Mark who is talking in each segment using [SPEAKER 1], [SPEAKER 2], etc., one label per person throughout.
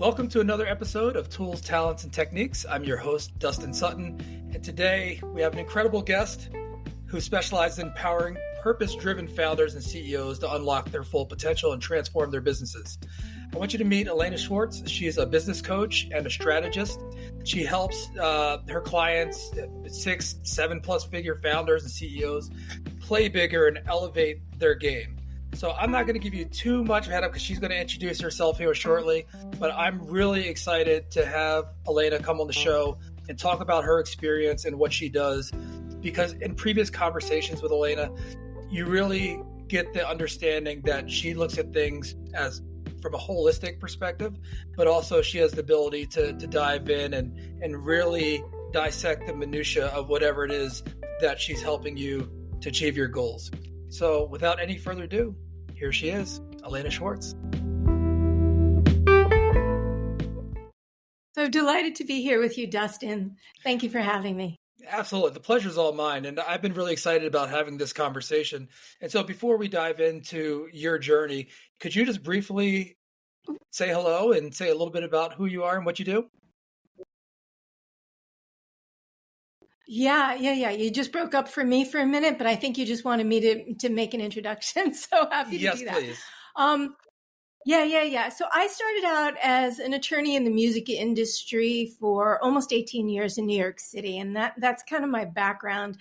[SPEAKER 1] Welcome to another episode of Tools, Talents, and Techniques. I'm your host, Dustin Sutton, and today we have an incredible guest who specializes in empowering purpose-driven founders and CEOs to unlock their full potential and transform their businesses. I want you to meet Alaina Schwartz. She is a business coach and a strategist. She helps her clients, 6, 7+ figure founders and CEOs, play bigger and elevate their game. So I'm not going to give you too much of a head up because she's going to introduce herself here shortly, but I'm really excited to have Alaina come on the show and talk about her experience and what she does, because in previous conversations with Alaina, you really get the understanding that she looks at things as from a holistic perspective, but also she has the ability to dive in and really dissect the minutia of whatever it is that she's helping you to achieve your goals. So without any further ado, here she is, Alaina Schwartz.
[SPEAKER 2] So delighted to be here with you, Dustin. Thank you for having me.
[SPEAKER 1] Absolutely. The pleasure's all mine. And I've been really excited about having this conversation. And so before we dive into your journey, could you just briefly say hello and say a little bit about who you are and what you do?
[SPEAKER 2] Yeah. You just broke up for me for a minute, but I think you just wanted me to make an introduction. So happy to do that.
[SPEAKER 1] Yes, please.
[SPEAKER 2] Yeah. So I started out as an attorney in the music industry for almost 18 years in New York City. And that's kind of my background.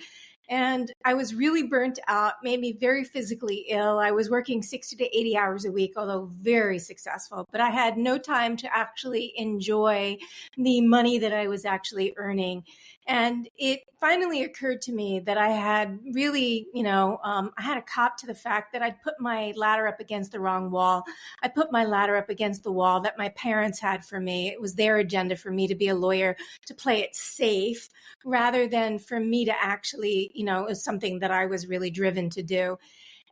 [SPEAKER 2] And I was really burnt out, made me very physically ill. I was working 60 to 80 hours a week, although very successful. But I had no time to actually enjoy the money that I was actually earning. And it finally occurred to me that I had really, I had to cop to the fact that I'd put my ladder up against the wrong wall. I put my ladder up against the wall that my parents had for me. It was their agenda for me to be a lawyer, to play it safe, rather than for me to actually, it was something that I was really driven to do.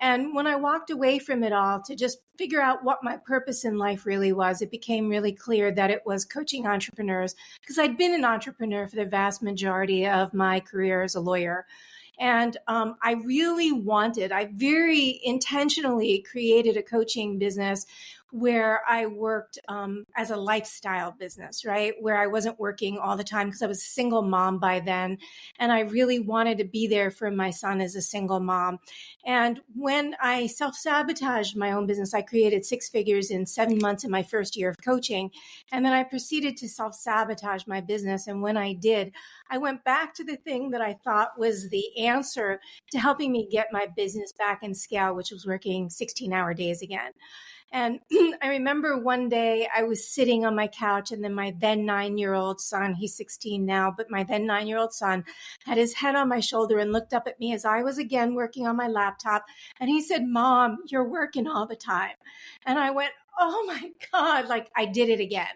[SPEAKER 2] And when I walked away from it all to just figure out what my purpose in life really was, it became really clear that it was coaching entrepreneurs, because I'd been an entrepreneur for the vast majority of my career as a lawyer. And I very intentionally created a coaching business where I worked as a lifestyle business, right? Where I wasn't working all the time because I was a single mom by then. And I really wanted to be there for my son as a single mom. And when I self-sabotaged my own business, I created 6 figures in 7 months in my first year of coaching. And then I proceeded to self-sabotage my business. And when I did, I went back to the thing that I thought was the answer to helping me get my business back in scale, which was working 16-hour days again. And I remember one day I was sitting on my couch, and then my then 9-year-old son, he's 16 now, but my then 9-year-old son had his head on my shoulder and looked up at me as I was again working on my laptop. And he said, "Mom, you're working all the time." And I went, oh my God, like I did it again.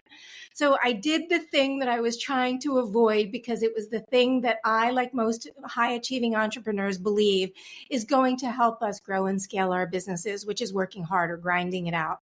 [SPEAKER 2] So I did the thing that I was trying to avoid, because it was the thing that I, like most high achieving entrepreneurs, believe is going to help us grow and scale our businesses, which is working hard or grinding it out.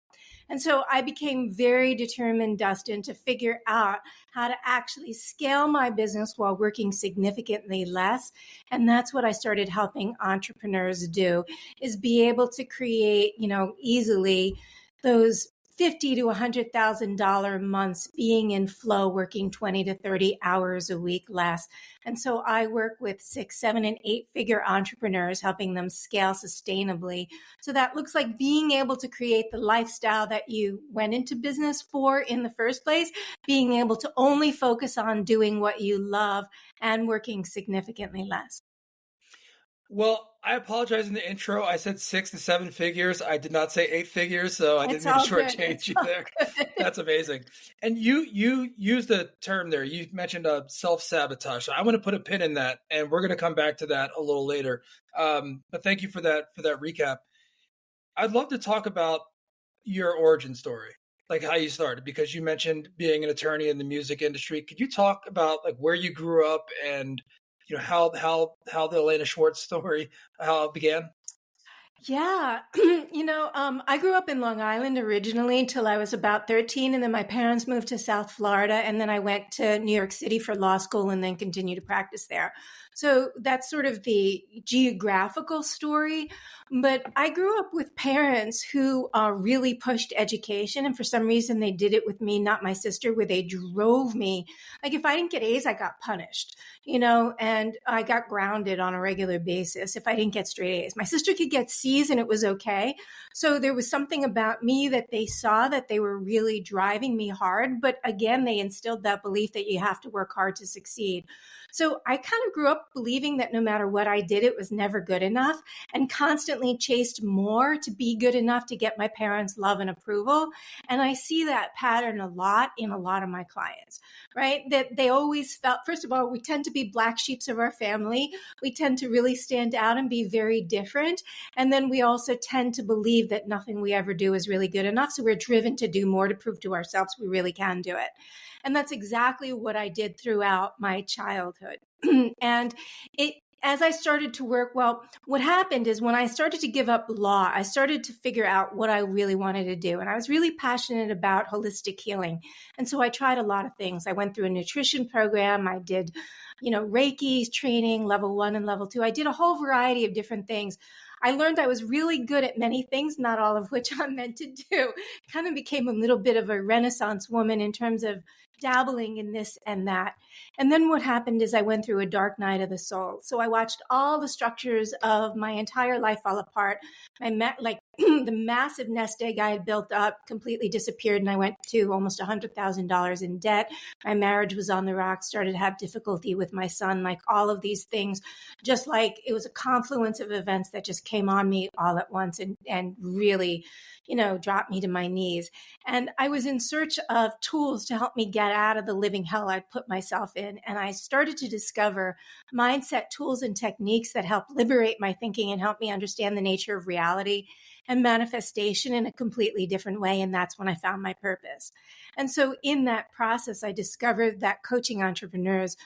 [SPEAKER 2] And so I became very determined, Dustin, to figure out how to actually scale my business while working significantly less. And that's what I started helping entrepreneurs do, is be able to create, easily those $50,000 to $100,000 months being in flow, working 20 to 30 hours a week less. And so I work with 6, 7, and 8-figure entrepreneurs, helping them scale sustainably. So that looks like being able to create the lifestyle that you went into business for in the first place, being able to only focus on doing what you love and working significantly less.
[SPEAKER 1] Well, I apologize in the intro. I said 6 to 7 figures. I did not say 8 figures, so I didn't mean to shortchange you there. That's amazing. And you used a term there. You mentioned self-sabotage. So I want to put a pin in that, and we're going to come back to that a little later. But thank you for that recap. I'd love to talk about your origin story, like how you started, because you mentioned being an attorney in the music industry. Could you talk about like where you grew up and how the Alaina Schwartz story, how it began?
[SPEAKER 2] Yeah. I grew up in Long Island originally till I was about 13. And then my parents moved to South Florida. And then I went to New York City for law school and then continued to practice there. So that's sort of the geographical story. But I grew up with parents who really pushed education. And for some reason, they did it with me, not my sister, where they drove me. Like if I didn't get A's, I got punished, and I got grounded on a regular basis if I didn't get straight A's. My sister could get C's and it was okay. So there was something about me that they saw that they were really driving me hard. But again, they instilled that belief that you have to work hard to succeed. So I kind of grew up believing that no matter what I did, it was never good enough, and constantly chased more to be good enough to get my parents' love and approval. And I see that pattern a lot in a lot of my clients, right? That they always felt, first of all, we tend to be black sheeps of our family. We tend to really stand out and be very different. And then we also tend to believe that nothing we ever do is really good enough. So we're driven to do more to prove to ourselves we really can do it. And that's exactly what I did throughout my childhood. And as I started to work, well, what happened is when I started to give up law, I started to figure out what I really wanted to do. And I was really passionate about holistic healing. And so I tried a lot of things. I went through a nutrition program. I did, Reiki training, level 1 and level 2. I did a whole variety of different things. I learned I was really good at many things, not all of which I'm meant to do. Kind of became a little bit of a Renaissance woman in terms of dabbling in this and that. And then what happened is I went through a dark night of the soul. So I watched all the structures of my entire life fall apart. The massive nest egg I had built up completely disappeared, and I went to almost $100,000 in debt. My marriage was on the rocks, started to have difficulty with my son, like all of these things, just like it was a confluence of events that just came on me all at once and really, dropped me to my knees. And I was in search of tools to help me get out of the living hell I'd put myself in. And I started to discover mindset tools and techniques that help liberate my thinking and help me understand the nature of reality and manifestation in a completely different way. And that's when I found my purpose. And so in that process, I discovered that coaching entrepreneurs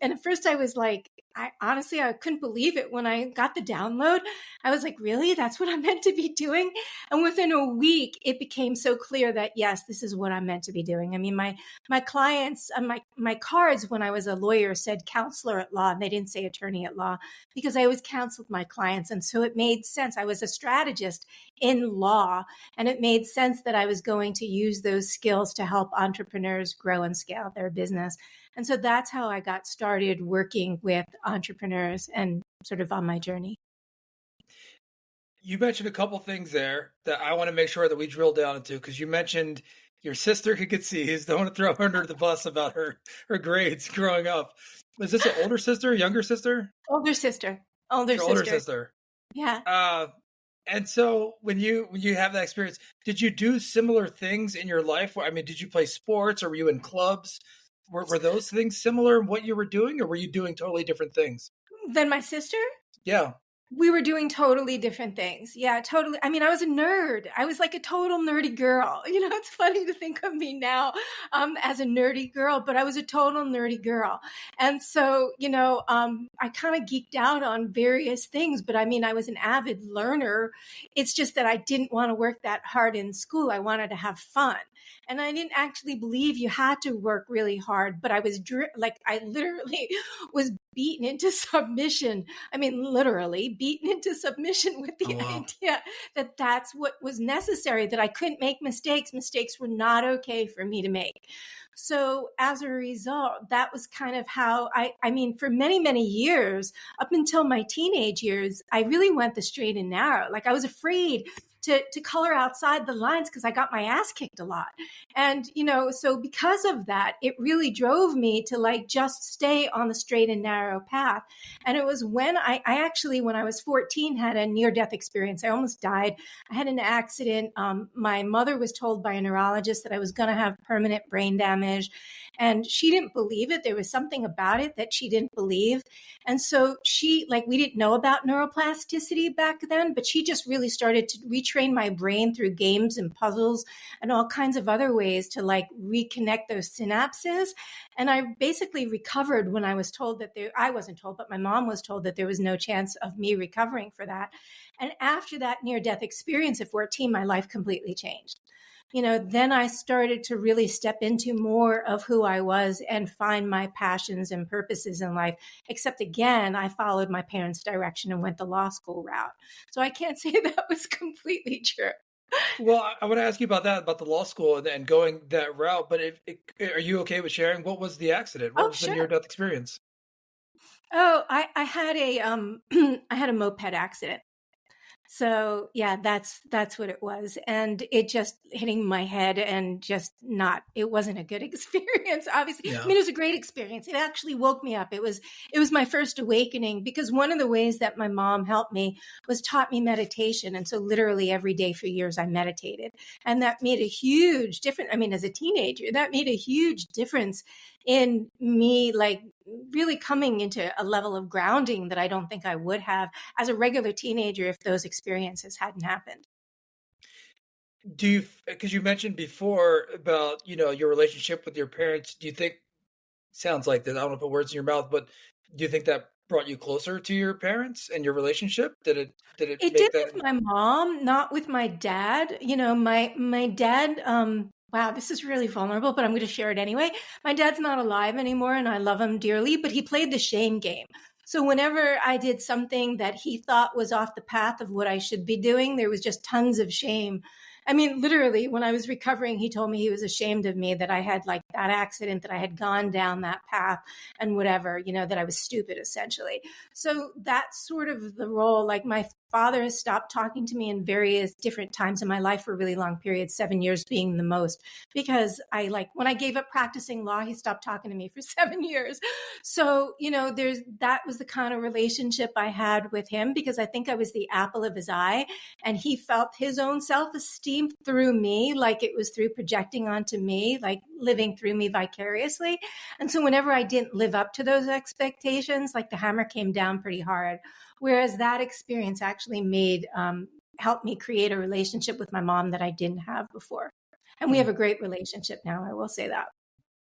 [SPEAKER 2] and at first I was like, I couldn't believe it when I got the download. I was like, really? That's what I'm meant to be doing? And within a week, it became so clear that, yes, this is what I'm meant to be doing. I mean, my clients, my cards when I was a lawyer said counselor at law, and they didn't say attorney at law, because I always counseled my clients. And so it made sense. I was a strategist in law, and it made sense that I was going to use those skills to help entrepreneurs grow and scale their business. And so that's how I got started working with entrepreneurs and sort of on my journey.
[SPEAKER 1] You mentioned a couple things there that I want to make sure that we drill down into, because you mentioned your sister could get C's. Don't want to throw her under the bus about her grades growing up. Was this an older sister, younger sister?
[SPEAKER 2] Older sister. Older sister. Yeah.
[SPEAKER 1] And so when you have that experience, did you do similar things in your life? I mean, did you play sports, or were you in clubs? Were those things similar in what you were doing, or were you doing totally different things?
[SPEAKER 2] Than my sister?
[SPEAKER 1] Yeah.
[SPEAKER 2] We were doing totally different things. Yeah, totally. I mean, I was a nerd. I was like a total nerdy girl. It's funny to think of me now as a nerdy girl, but I was a total nerdy girl. And so, I kind of geeked out on various things, but I mean, I was an avid learner. It's just that I didn't want to work that hard in school. I wanted to have fun. And I didn't actually believe you had to work really hard, but I was I literally was beaten into submission. I mean, literally beaten into submission with the idea that that's what was necessary, that I couldn't make mistakes. Mistakes were not okay for me to make. So as a result, that was kind of how I mean, for many, many years, up until my teenage years, I really went the straight and narrow. Like I was afraid to color outside the lines because I got my ass kicked a lot. And, so because of that, it really drove me to just stay on the straight and narrow path. And it was when I actually, when I was 14, had a near-death experience. I almost died. I had an accident. My mother was told by a neurologist that I was going to have permanent brain damage. And she didn't believe it. There was something about it that she didn't believe. And so we didn't know about neuroplasticity back then, but she just really started to retrain my brain through games and puzzles and all kinds of other ways to reconnect those synapses. And I basically recovered when I was told I wasn't told, but my mom was told that there was no chance of me recovering for that. And after that near-death experience at 14, my life completely changed. then I started to really step into more of who I was and find my passions and purposes in life. Except again, I followed my parents' direction and went the law school route. So I can't say that was completely true.
[SPEAKER 1] Well, I want to ask you about that, about the law school and going that route. But are you okay with sharing what was the accident? What
[SPEAKER 2] Oh,
[SPEAKER 1] was the
[SPEAKER 2] sure.
[SPEAKER 1] near-death experience?
[SPEAKER 2] Oh, I had a I had a moped accident. So yeah, that's what it was. And it just hitting my head and just not, it wasn't a good experience, obviously. I
[SPEAKER 1] Yeah.
[SPEAKER 2] mean, it was a great experience. It actually woke me up. It was my first awakening, because one of the ways that my mom helped me was taught me meditation. And so literally every day for years I meditated. And that made a huge difference. I mean, as a teenager, that made a huge difference in me, like really coming into a level of grounding that I don't think I would have as a regular teenager if those experiences hadn't happened.
[SPEAKER 1] Do you, because you mentioned before about, your relationship with your parents, do you think, sounds like that, I don't want to put words in your mouth, but do you think that brought you closer to your parents and your relationship? Did it
[SPEAKER 2] It
[SPEAKER 1] make
[SPEAKER 2] did
[SPEAKER 1] that?
[SPEAKER 2] with my mom, not with my dad. My dad, wow, this is really vulnerable, but I'm going to share it anyway. My dad's not alive anymore and I love him dearly, but he played the shame game. So whenever I did something that he thought was off the path of what I should be doing, there was just tons of shame. I mean, literally, when I was recovering, he told me he was ashamed of me, that I had like that accident, that I had gone down that path and whatever, that I was stupid, essentially. So that's sort of the role. Like my father has stopped talking to me in various different times in my life for really long periods, 7 years being the most, because when I gave up practicing law, he stopped talking to me for 7 years. So, that was the kind of relationship I had with him, because I think I was the apple of his eye, and he felt his own self-esteem through me, like it was through projecting onto me, like living through me vicariously. And so whenever I didn't live up to those expectations, like the hammer came down pretty hard. Whereas that experience actually helped me create a relationship with my mom that I didn't have before. And we have
[SPEAKER 1] Mm.
[SPEAKER 2] a great relationship now, I will say that.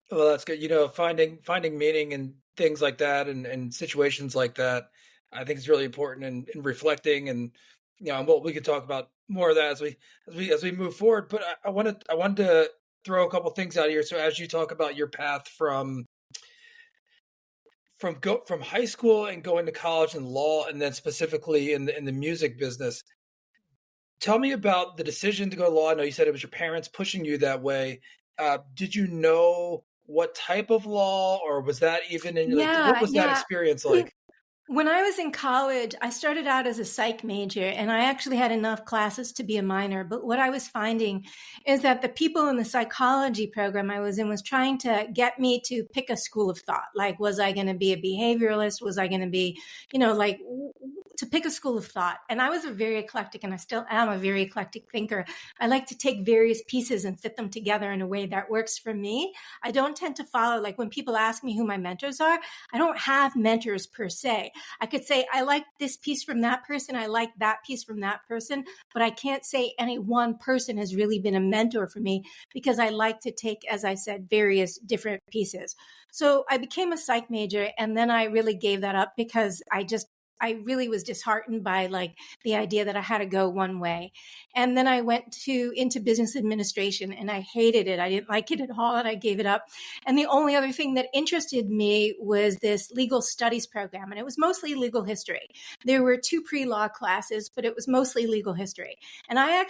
[SPEAKER 1] Well, that's good. Finding meaning in things like that, and situations like that, I think is really important, and reflecting, and what we could talk about more of that as we move forward. But I wanted to throw a couple things out here. So as you talk about your path from high school and going to college and law, and then specifically in the music business, tell me about the decision to go to law. I know you said it was your parents pushing you that way. Did you know what type of law, or was that even in, like, what
[SPEAKER 2] Yeah,
[SPEAKER 1] was that
[SPEAKER 2] yeah.
[SPEAKER 1] experience like?
[SPEAKER 2] When I was in college, I started out as a psych major, and I actually had enough classes to be a minor. But what I was finding is that the people in the psychology program I was in was trying to get me to pick a school of thought. Like, was I going to be a behavioralist? Was I going to be, to pick a school of thought? And I was a very eclectic, and I still am a very eclectic thinker. I like to take various pieces and fit them together in a way that works for me. I don't tend to follow, like when people ask me who my mentors are, I don't have mentors per se. I could say, I like this piece from that person. I like that piece from that person, but I can't say any one person has really been a mentor for me, because I like to take, as I said, various different pieces. So I became a psych major, and then I really gave that up because I really was disheartened by like the idea that I had to go one way. And then I went into business administration, and I hated it. I didn't like it at all, and I gave it up. And the only other thing that interested me was this legal studies program, and it was mostly legal history. There were 2 pre-law classes, but it was mostly legal history. And I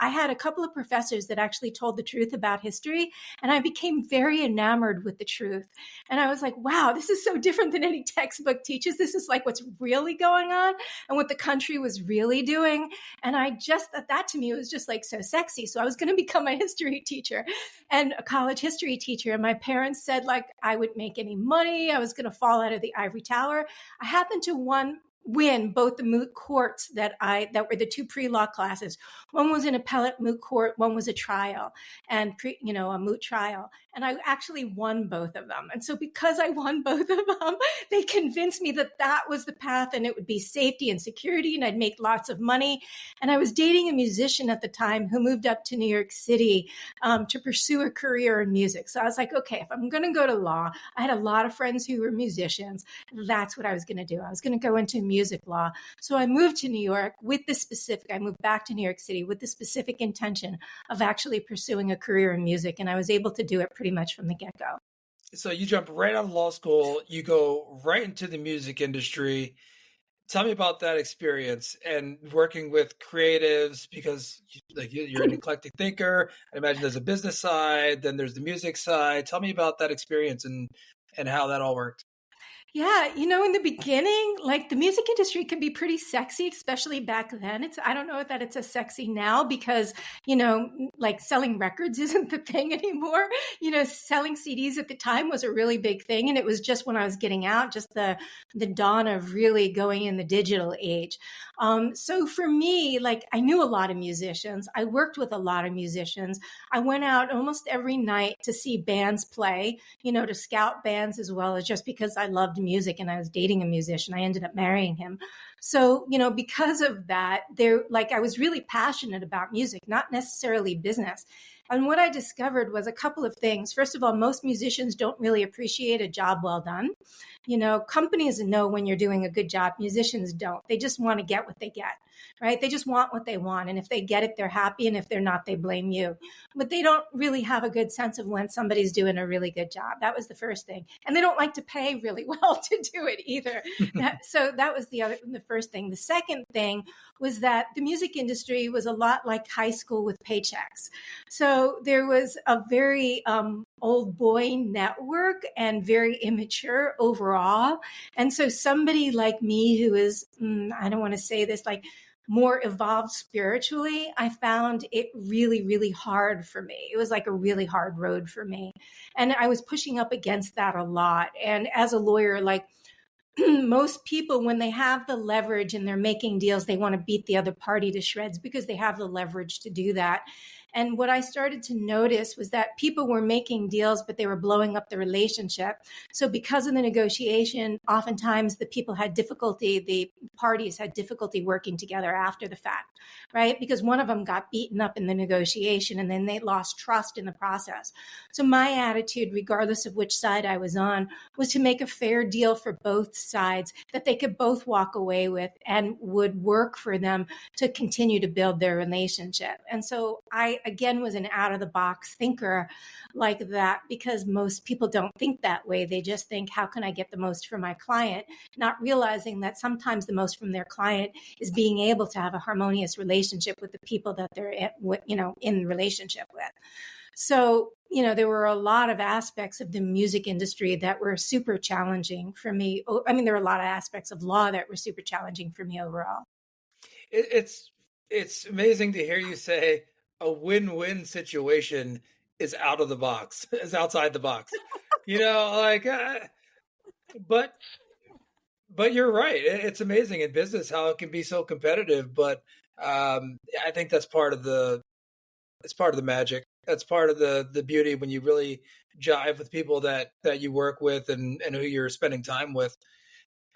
[SPEAKER 2] had a couple of professors that actually told the truth about history, and I became very enamored with the truth. And I was like, wow, this is so different than any textbook teaches. This is like what's really going on and what the country was really doing. And I just thought that, to me, was just like so sexy. So I was going to become a history teacher and a college history teacher. And my parents said like I wouldn't make any money. I was going to fall out of the ivory tower. I happened to win both the moot courts that were the 2 pre-law classes. One was an appellate moot court, one was a trial, and a moot trial. And I actually won both of them. And so because I won both of them, they convinced me that that was the path, and it would be safety and security, and I'd make lots of money. And I was dating a musician at the time who moved up to New York City to pursue a career in music. So I was like, okay, if I'm going to go to law, I had a lot of friends who were musicians. That's what I was going to do. I was going to go into music law. So I moved to New York I moved back to New York City with the specific intention of actually pursuing a career in music. And I was able to do it pretty much from the get-go.
[SPEAKER 1] So you jump right out of law school, you go right into the music industry. Tell me about that experience and working with creatives because you're an eclectic thinker. I imagine there's a business side, then there's the music side. Tell me about that experience and how that all worked.
[SPEAKER 2] Yeah, in the beginning, like the music industry can be pretty sexy, especially back then. I don't know that it's as sexy now because, like selling records isn't the thing anymore. Selling CDs at the time was a really big thing. And it was just when I was getting out, just the dawn of really going in the digital age. So for me, like I knew a lot of musicians. I worked with a lot of musicians. I went out almost every night to see bands play, to scout bands as well as just because I loved music and I was dating a musician. I ended up marrying him. So, because of that, I was really passionate about music, not necessarily business. And what I discovered was a couple of things. First of all, most musicians don't really appreciate a job well done. Companies know when you're doing a good job. Musicians don't. They just want to get what they get, right? They just want what they want. And if they get it, they're happy. And if they're not, they blame you. But they don't really have a good sense of when somebody's doing a really good job. That was the first thing. And they don't like to pay really well to do it either. So that was the first thing. The second thing was that the music industry was a lot like high school with paychecks. So there was a very old boy network and very immature overall. And so somebody like me who is, I don't want to say this, like more evolved spiritually, I found it really, really hard for me. It was like a really hard road for me. And I was pushing up against that a lot. And as a lawyer, like most people, when they have the leverage and they're making deals, they want to beat the other party to shreds because they have the leverage to do that. And what I started to notice was that people were making deals, but they were blowing up the relationship. So because of the negotiation, oftentimes the parties had difficulty working together after the fact, right? Because one of them got beaten up in the negotiation and then they lost trust in the process. So my attitude, regardless of which side I was on, was to make a fair deal for both sides that they could both walk away with and would work for them to continue to build their relationship. And so I, again, was an out of the box thinker like that because most people don't think that way. They just think, how can I get the most from my client? Not realizing that sometimes the most from their client is being able to have a harmonious relationship with the people that they're in relationship with. So, there were a lot of aspects of the music industry that were super challenging for me. I mean, there were a lot of aspects of law that were super challenging for me overall.
[SPEAKER 1] It's amazing to hear you say a win-win situation is out of the box, is outside the box. But you're right. It's amazing in business how it can be so competitive. But I think that's it's part of the magic. That's part of the beauty when you really jive with people that you work with and who you're spending time with.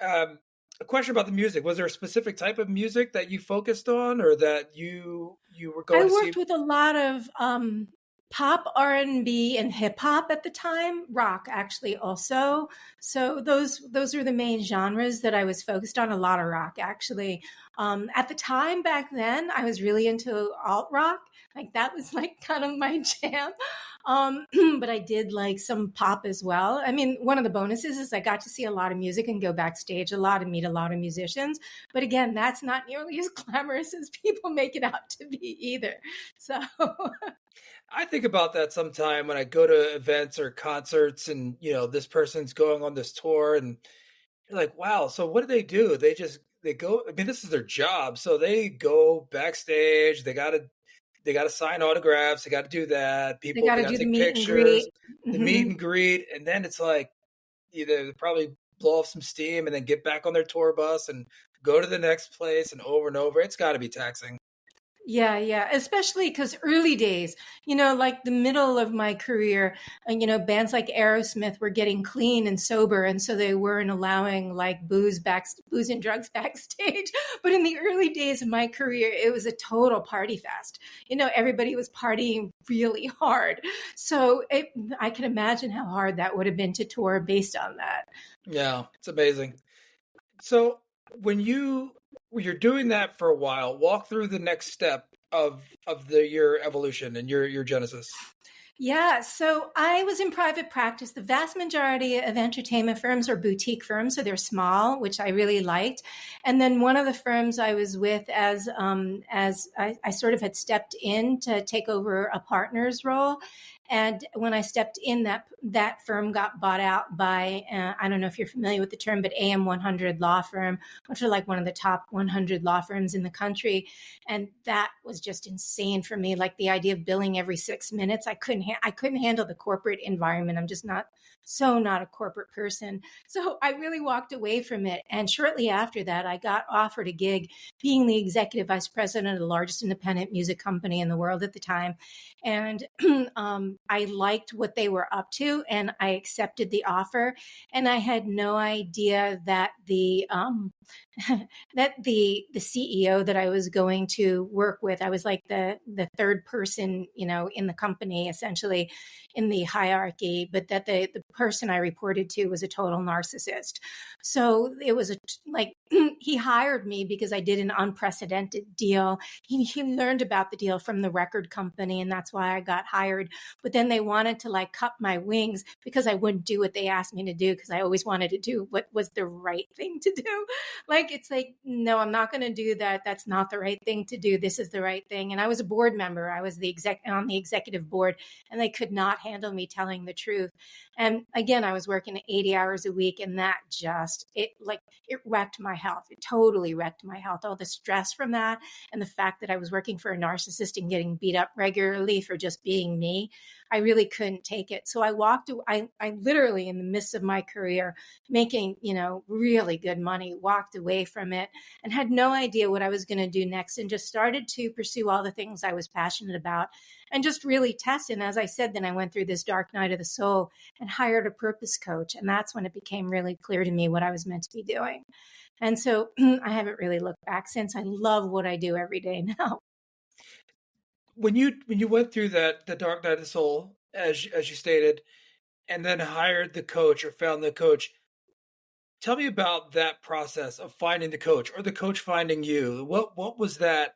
[SPEAKER 1] A question about the music. Was there a specific type of music that you focused on or that you were going to see?
[SPEAKER 2] I worked with a lot of pop, R&B, and hip hop at the time, rock actually also. So those are the main genres that I was focused on, a lot of rock actually. At the time back then, I was really into alt rock. Like that was like kind of my jam. But I did like some pop as well. I mean, one of the bonuses is I got to see a lot of music and go backstage a lot and meet a lot of musicians. But again, that's not nearly as glamorous as people make it out to be either. So
[SPEAKER 1] I think about that sometime when I go to events or concerts and, this person's going on this tour and you're like, wow, so what do? They go, I mean, this is their job. So they go backstage, they gotta sign autographs, they gotta do that.
[SPEAKER 2] they
[SPEAKER 1] People
[SPEAKER 2] got
[SPEAKER 1] they
[SPEAKER 2] to
[SPEAKER 1] gotta
[SPEAKER 2] do the
[SPEAKER 1] take
[SPEAKER 2] meet and greet.
[SPEAKER 1] pictures, the meet and greet, and then it's like either they probably blow off some steam and then get back on their tour bus and go to the next place and over and over. It's gotta be taxing.
[SPEAKER 2] Yeah. Especially because early days, like the middle of my career, and, bands like Aerosmith were getting clean and sober. And so they weren't allowing like booze and drugs backstage. But in the early days of my career, it was a total party fest. Everybody was partying really hard. So I can imagine how hard that would have been to tour based on that.
[SPEAKER 1] Yeah, it's amazing. So When you're doing that for a while, walk through the next step of your evolution and your genesis.
[SPEAKER 2] Yeah, so I was in private practice. The vast majority of entertainment firms are boutique firms, so they're small, which I really liked. And then one of the firms I was with, as I sort of had stepped in to take over a partner's role, and when I stepped in, that firm got bought out by I don't know if you're familiar with the term, but AM 100 law firm, which are like one of the top 100 law firms in the country. And that was just insane for me. Like the idea of billing every 6 minutes, I couldn't handle the corporate environment. I'm just not a corporate person. So I really walked away from it. And shortly after that, I got offered a gig being the executive vice president of the largest independent music company in the world at the time. And I liked what they were up to, and I accepted the offer. And I had no idea that the CEO that I was going to work with, I was like the third person, in the company, essentially in the hierarchy, but that the person I reported to was a total narcissist. So it was like he hired me because I did an unprecedented deal. He learned about the deal from the record company, and that's why I got hired. But then they wanted to like cut my wings because I wouldn't do what they asked me to do, because I always wanted to do what was the right thing to do. Like, it's like, no, I'm not going to do that. That's not the right thing to do. This is the right thing. And I was a board member. I was on the executive board, and they could not handle me telling the truth. And again, I was working 80 hours a week, and that it wrecked my health. It totally wrecked my health. All the stress from that, and the fact that I was working for a narcissist and getting beat up regularly for just being me, I really couldn't take it. So I literally, in the midst of my career, making, really good money, walked away from it and had no idea what I was going to do next, and just started to pursue all the things I was passionate about and just really test. And as I said, then I went through this dark night of the soul and hired a purpose coach. And that's when it became really clear to me what I was meant to be doing. And so I haven't really looked back since. I love what I do every day now.
[SPEAKER 1] When you went through the dark night of the soul, as you stated, and then hired the coach or found the coach, tell me about that process of finding the coach or the coach finding you. What was that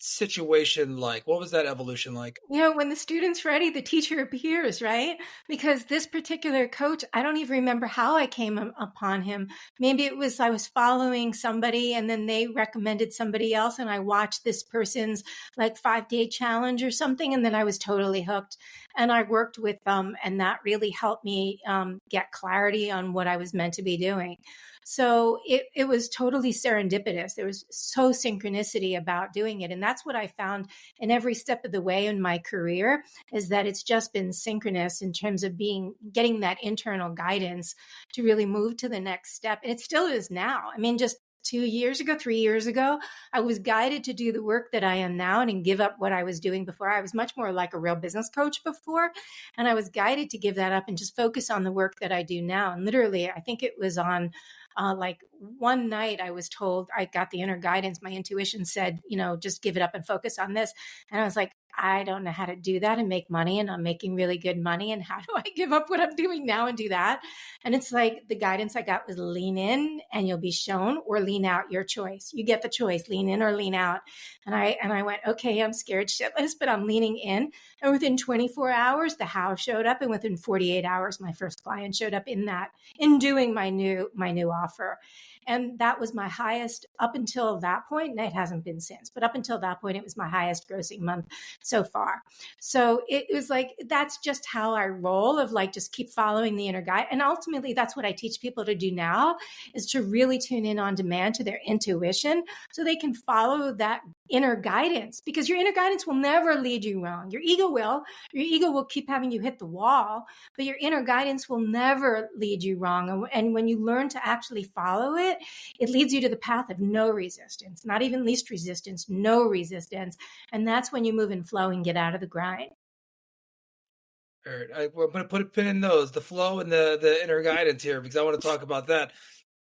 [SPEAKER 1] situation like? What was that evolution like?
[SPEAKER 2] When the student's ready, the teacher appears, right? Because this particular coach, I don't even remember how I came upon him. Maybe it was I was following somebody, and then they recommended somebody else, and I watched this person's like 5-day challenge or something, and then I was totally hooked. And I worked with them, and that really helped me get clarity on what I was meant to be doing. So it was totally serendipitous. There was so synchronicity about doing it. And that's what I found in every step of the way in my career, is that it's just been synchronous in terms of getting that internal guidance to really move to the next step. And it still is now. I mean, just 3 years ago, I was guided to do the work that I am now and give up what I was doing before. I was much more like a real business coach before. And I was guided to give that up and just focus on the work that I do now. And literally, I think it was on like one night I was told, I got the inner guidance. My intuition said, just give it up and focus on this. And I was like, I don't know how to do that and make money, and I'm making really good money. And how do I give up what I'm doing now and do that? And it's like the guidance I got was lean in and you'll be shown, or lean out, your choice. You get the choice, lean in or lean out. And I went, okay, I'm scared shitless, but I'm leaning in. And within 24 hours, the how showed up. And within 48 hours, my first client showed up in doing my new offer. And that was my highest up until that point. And it hasn't been since, but up until that point, it was my highest grossing month so far. So it was like, that's just how I roll, of like, just keep following the inner guide. And ultimately, that's what I teach people to do now, is to really tune in on demand to their intuition so they can follow that inner guidance, because your inner guidance will never lead you wrong. Your ego will keep having you hit the wall, but your inner guidance will never lead you wrong. And when you learn to actually follow it, it leads you to the path of no resistance, not even least resistance, no resistance. And that's when you move in flow and get out of the grind.
[SPEAKER 1] All right, I'm going to put a pin in those, the flow and the inner guidance here, because I want to talk about that.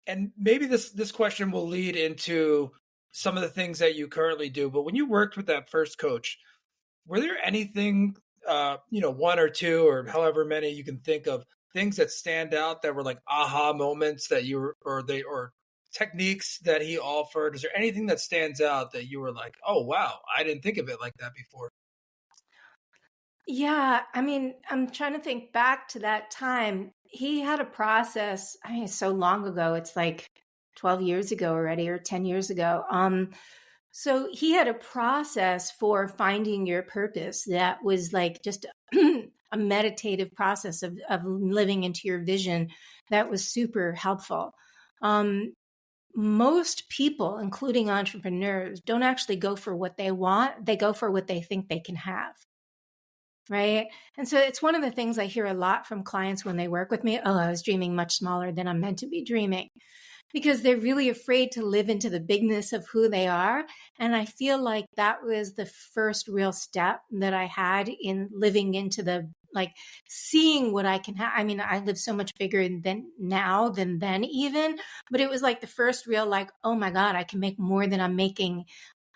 [SPEAKER 1] And maybe this question will lead into some of the things that you currently do. But when you worked with that first coach, were there anything, one or two or however many you can think of, things that stand out that were like aha moments that you were, or techniques that he offered? Is there anything that stands out that you were like, oh, wow, I didn't think of it like that before?
[SPEAKER 2] Yeah, I mean, I'm trying to think back to that time. He had a process. I mean, it's so long ago. It's like 12 years ago already, or 10 years ago. So he had a process for finding your purpose that was like just a meditative process of living into your vision that was super helpful. Um, Most people, including entrepreneurs, don't actually go for what they want. They go for what they think they can have. Right. And so it's one of the things I hear a lot from clients when they work with me. Oh, I was dreaming much smaller than I'm meant to be dreaming, because they're really afraid to live into the bigness of who they are. And I feel like that was the first real step that I had in living into the, like, seeing what I can have. I mean, I live so much bigger than now than then even, but it was like the first real, like, oh my God, I can make more than I'm making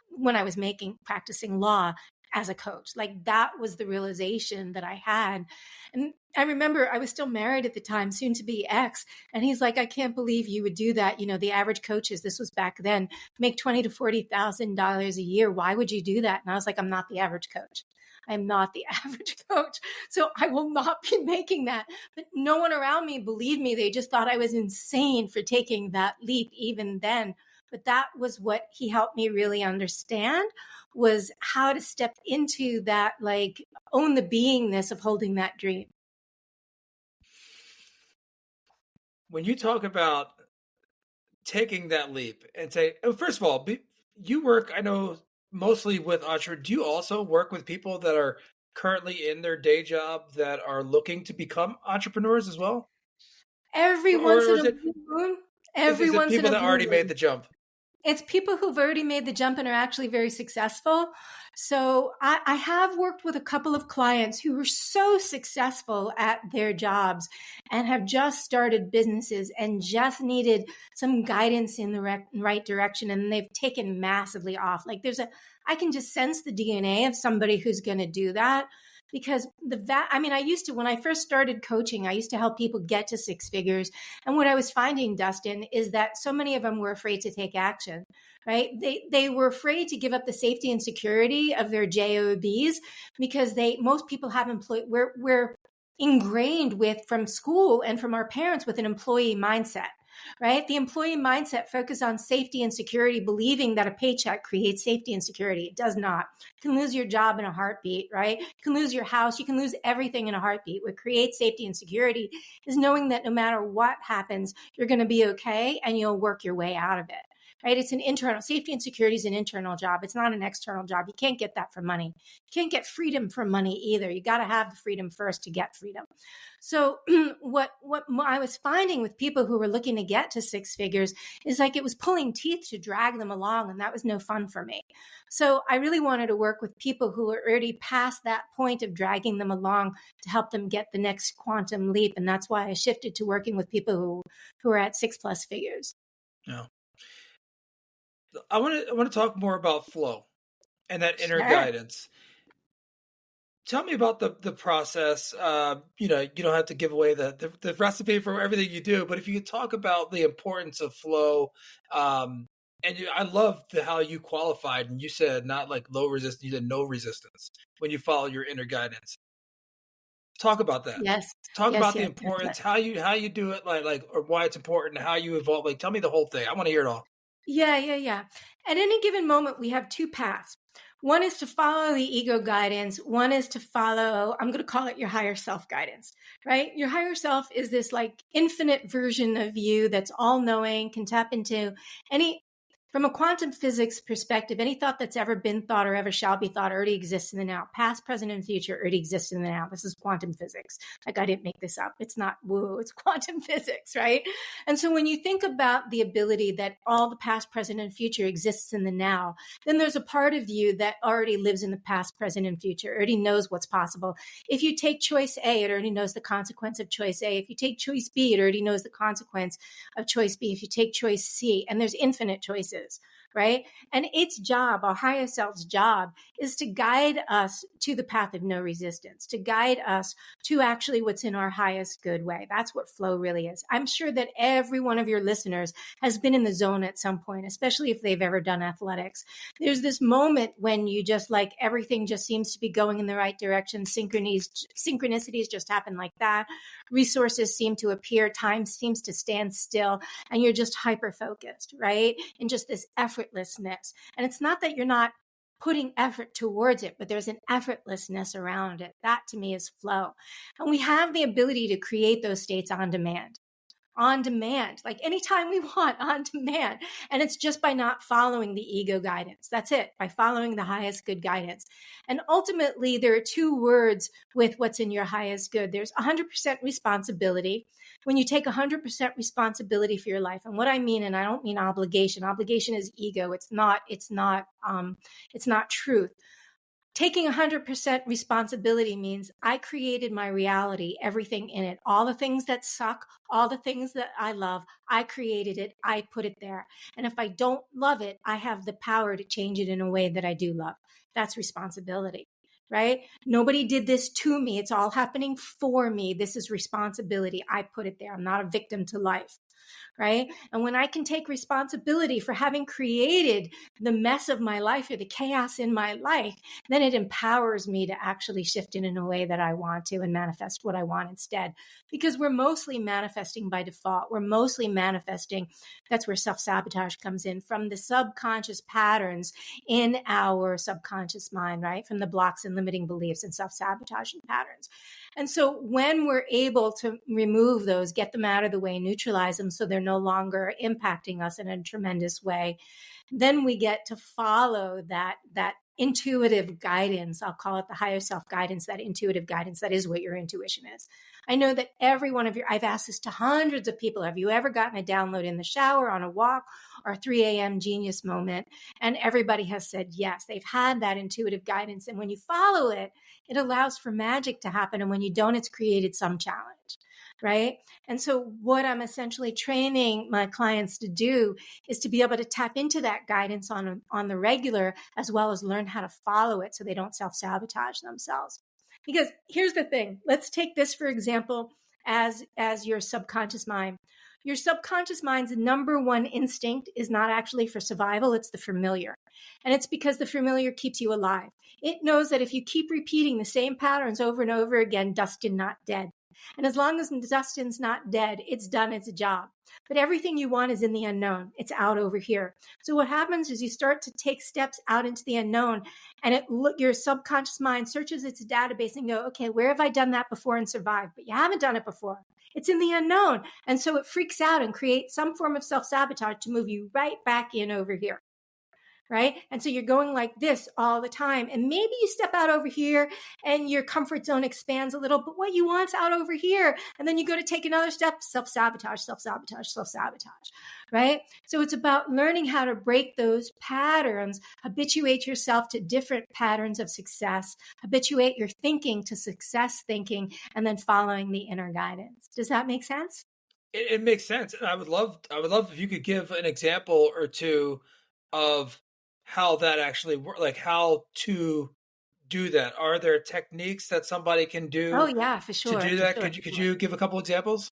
[SPEAKER 2] when I was practicing law as a coach. Like, that was the realization that I had. And I remember I was still married at the time, soon to be ex. And he's like, I can't believe you would do that. You know, the average coaches, this was back then, make $20,000 to $40,000 a year. Why would you do that? And I was like, I'm not the average coach. I'm not the average coach. So I will not be making that. But no one around me believed me. They just thought I was insane for taking that leap even then. But that was what he helped me really understand, was how to step into that, like, own the beingness of holding that dream.
[SPEAKER 1] When you talk about taking that leap and say, first of all, you work, I know, mostly with entrepreneurs. Do you also work with people that are currently in their day job that are looking to become entrepreneurs as well?
[SPEAKER 2] Every once
[SPEAKER 1] Or
[SPEAKER 2] in
[SPEAKER 1] is
[SPEAKER 2] a
[SPEAKER 1] it
[SPEAKER 2] blue moon,
[SPEAKER 1] is
[SPEAKER 2] every
[SPEAKER 1] it
[SPEAKER 2] once in
[SPEAKER 1] people
[SPEAKER 2] a
[SPEAKER 1] that
[SPEAKER 2] blue
[SPEAKER 1] already made
[SPEAKER 2] moon.
[SPEAKER 1] the jump?
[SPEAKER 2] It's people who've already made the jump and are actually very successful. So I have worked with a couple of clients who were so successful at their jobs and have just started businesses and just needed some guidance in the right direction. And they've taken massively off. Like, I can just sense the DNA of somebody who's going to do that. Because I used to, when I first started coaching, I used to help people get to six figures. And what I was finding, Dustin, is that so many of them were afraid to take action, right? They were afraid to give up the safety and security of their jobs, because most people have we're ingrained from school and from our parents with an employee mindset. Right? The employee mindset focuses on safety and security, believing that a paycheck creates safety and security. It does not. You can lose your job in a heartbeat, right? You can lose your house. You can lose everything in a heartbeat. What creates safety and security is knowing that no matter what happens, you're going to be okay and you'll work your way out of it. Right? It's an internal safety and security is an internal job. It's not an external job. You can't get that from money. You can't get freedom from money either. You got to have the freedom first to get freedom. So what I was finding with people who were looking to get to six figures is like it was pulling teeth to drag them along, and that was no fun for me. So I really wanted to work with people who were already past that point of dragging them along to help them get the next quantum leap. And that's why I shifted to working with people who are at 6+ figures.
[SPEAKER 1] No. I want to talk more about flow and that inner
[SPEAKER 2] Sure.
[SPEAKER 1] guidance. Tell me about the process. You don't have to give away the recipe for everything you do, but if you could talk about the importance of flow, I love how you qualified and you said not like low resistance, you said no resistance when you follow your inner guidance. Talk about that.
[SPEAKER 2] Yes.
[SPEAKER 1] Talk
[SPEAKER 2] Yes.
[SPEAKER 1] about the
[SPEAKER 2] Yes.
[SPEAKER 1] importance, how you do it, or why it's important, how you evolve. Like, tell me the whole thing. I want to hear it all.
[SPEAKER 2] Yeah. At any given moment, we have two paths. One is to follow the ego guidance. One is to follow, I'm going to call it your higher self guidance, right? Your higher self is this like infinite version of you that's all knowing, can tap into from a quantum physics perspective, any thought that's ever been thought or ever shall be thought already exists in the now. Past, present, and future already exist in the now. This is quantum physics. Like, I didn't make this up. It's not woo, it's quantum physics, right? And so when you think about the ability that all the past, present, and future exists in the now, then there's a part of you that already lives in the past, present, and future, already knows what's possible. If you take choice A, it already knows the consequence of choice A. If you take choice B, it already knows the consequence of choice B. If you take choice C, and there's infinite choices, right? And its job, our higher self's job, is to guide us to the path of no resistance, to guide us to actually what's in our highest good way. That's what flow really is. I'm sure that every one of your listeners has been in the zone at some point, especially if they've ever done athletics. There's this moment when you just like everything just seems to be going in the right direction. Synchronicities just happen like that. Resources seem to appear. Time seems to stand still, and you're just hyper focused, right? And just this effortlessness. And it's not that you're not putting effort towards it, but there's an effortlessness around it. That to me is flow. And we have the ability to create those states on demand, like anytime we want, on demand. And it's just by not following the ego guidance. That's it, by following the highest good guidance. And ultimately, there are two words with what's in your highest good. There's 100% responsibility. When you take 100% responsibility for your life, and what I mean, and I don't mean obligation. Obligation is ego. It's not truth. Taking 100% responsibility means I created my reality, everything in it, all the things that suck, all the things that I love. I created it. I put it there. And if I don't love it, I have the power to change it in a way that I do love. That's responsibility, right? Nobody did this to me. It's all happening for me. This is responsibility. I put it there. I'm not a victim to life. Right? And when I can take responsibility for having created the mess of my life or the chaos in my life, then it empowers me to actually shift it in a way that I want to and manifest what I want instead. Because we're mostly manifesting by default. We're mostly manifesting. That's where self-sabotage comes in, from the subconscious patterns in our subconscious mind, right? From the blocks and limiting beliefs and self-sabotaging patterns. And so when we're able to remove those, get them out of the way, neutralize them so they're no longer impacting us in a tremendous way, then we get to follow that intuitive guidance. I'll call it the higher self guidance, that intuitive guidance. That is what your intuition is. I know that every one of I've asked this to hundreds of people. Have you ever gotten a download in the shower, on a walk, or 3 a.m. genius moment? And everybody has said yes. They've had that intuitive guidance. And when you follow it, it allows for magic to happen. And when you don't, it's created some challenge, right? And so what I'm essentially training my clients to do is to be able to tap into that guidance on the regular, as well as learn how to follow it so they don't self-sabotage themselves. Because here's the thing. Let's take this, for example, as your subconscious mind. Your subconscious mind's number one instinct is not actually for survival. It's the familiar. And it's because the familiar keeps you alive. It knows that if you keep repeating the same patterns over and over again, Dustin not dead. And as long as Dustin's not dead, it's done its job. But everything you want is in the unknown. It's out over here. So what happens is you start to take steps out into the unknown, and your subconscious mind searches its database and go, okay, where have I done that before and survived? But you haven't done it before. It's in the unknown. And so it freaks out and creates some form of self-sabotage to move you right back in over here. Right? And so you're going like this all the time. And maybe you step out over here and your comfort zone expands a little, but what you want's out over here. And then you go to take another step, self-sabotage, self-sabotage, self-sabotage, right? So it's about learning how to break those patterns, habituate yourself to different patterns of success, habituate your thinking to success thinking, and then following the inner guidance. Does that make sense?
[SPEAKER 1] It makes sense. And I would love if you could give an example or two of how that actually works, like how to do that. Are there techniques that somebody can do?
[SPEAKER 2] Oh yeah, for sure.
[SPEAKER 1] To do that, could you give a couple examples?